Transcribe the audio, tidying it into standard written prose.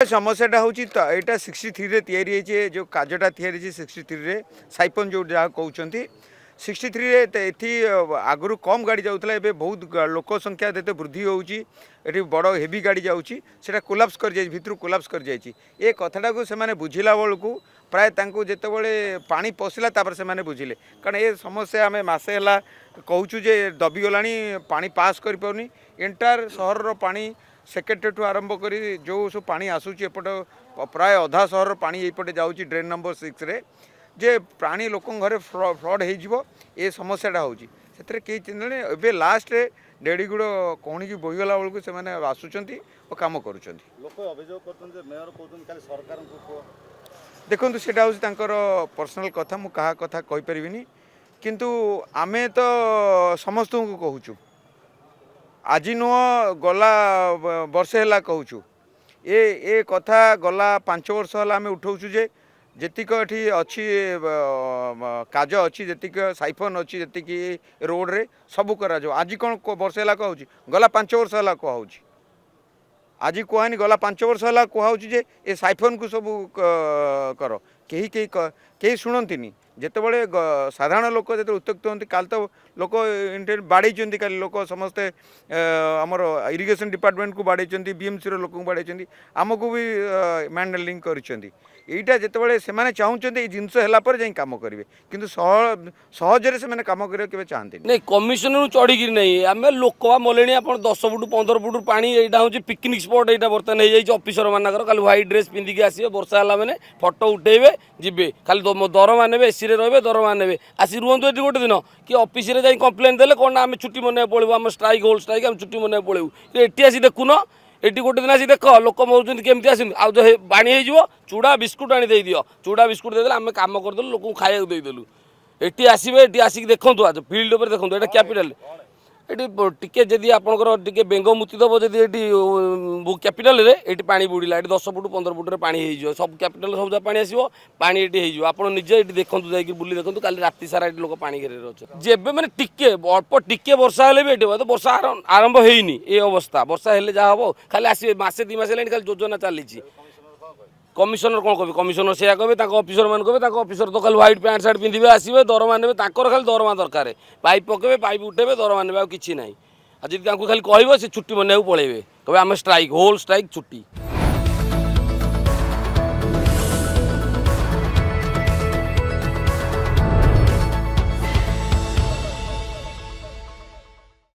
समस्याटा हूँ यहाँ 63 या जो काजटा या 63 साइपन जो जहाँ कहते 63 आगु कम गाड़ी जाऊला ए बहुत लोक संख्या देते वृद्धि होती बड़ हेवी गाड़ी जाऊँगी कोलाप्स कर भितर कोलाप्स कर जाए कथाटा को से बुझिला बेलू प्राय जितेबाला पानी पशिला से बुझिले कारण ये समस्या आम मसे है कहूँ जे दबीगला पा पास कर पानी एंटायर सहर पानी सेक्रेटरी आरंभ कर जो सब पानी आसूची एपट प्राय अधा सहर पानी एपटे जाऊँगी ड्रेन नंबर 6 रे जे प्राणी लोक घरे फ्लड हो समस्याटा हूँ से कई चिंता ए लास्ट डेड़ीगुड़ कौन की बोईगला बेलू से आसुँच और कम कर देखो सेटा हूँ पर्सनल कथा मु कहा कथा कहीपरि किंतु आमे तो समस्त को कहूँ आज नुह गला वर्षे है कहूँ ए कथा गला 5 वर्ष है आम उठाऊँ जे जेतिक ये अच्छी काज अच्छी जेतिक साइफन अच्छी जी रोड रे सब करा आज कौन वर्ष है कहूँ गला 5 वर्ष है कहूँ आज कहनी गला 5 वर्ष है कहूँ जे ए साइफन को सब कर कहीं शुणती जितेबाला साधारण लोक जो उत्त्यक्त होती काल तो लोक बाड़े काल लोक समस्ते आमर इरिगेशन डिपार्टमेंट को बाड़े बीएमसी लोक बाड़े आमको भी मैंडलिंग कर यहीटा जितेबाला से चाहते ये जिनस है कम करेंगे कि सहजरे से कम करेंगे चाहते नहीं कमिशनर चढ़ी नहीं आम लोक मले आप 10 फुट 15 फुट पानी यहाँ हूँ पिकनिक स्पट यहाँ बर्तमान हो जाए अफिसर मानकर खाली व्हाइट ड्रेस पिंधिकी आसवे वर्षा है मैंने फोटो उठेबे जी खाली दरमा ने एसी रे दरमा ने आसी रुहतु ये गोटे दिन कि अफिस जाए कम्प्लेन देले कौन आम छुट्टी मन पड़ू आम स्ट्राइक होल स्ट्राइक आम छुट्टी मन पड़ू ये आसी देखुन ये गोटे दिन आसी देख लोक मरुँच केमती आस बाणी हो चूड़ा बिस्कुट आनी दे दियो चूड़ा बिस्कुट देदेले आम कम करदेलु लोक खाया देदेलु ये आसवे ये आसिक देखूँ आज फिल्ड उपर देखूँ ये कैपिटाल ये टी जदि आपंकर टी बेंग मुति दब जदि ये कैपिटाल ये पा बुड़ला ये 10 फुट 15 फुट पानी हो सब कैपिटाल सब पानी आसो पानी ये आप निजे ये देखूँ जाकि बुली देखूँ काली राति सारा ये लोक पानी घेर अच्छे जेबे मैंने टिके अल्प टिके वर्षा हेल्ले भी ये तो वर्षा आरंभ होनी ये अवस्था वर्षा हेल्ले जहाँ हम खाली आसवे मसे 2 मास खाली योजना चली कमिशनर कौन कहे कमिशनर से कहे अफिसर मान कहे अफिसर तो खाली व्हाइट पैंट सार्ट पिंधे आसवे दरमा ने खाली दरमा दरकार पाइप पकेबे पाइप उठेबे दरमा ने कि ना आज खाली कह छुट्टी मन पलैबे कहे आम स्ट्राइक होल स्ट्राइक छुट्टी।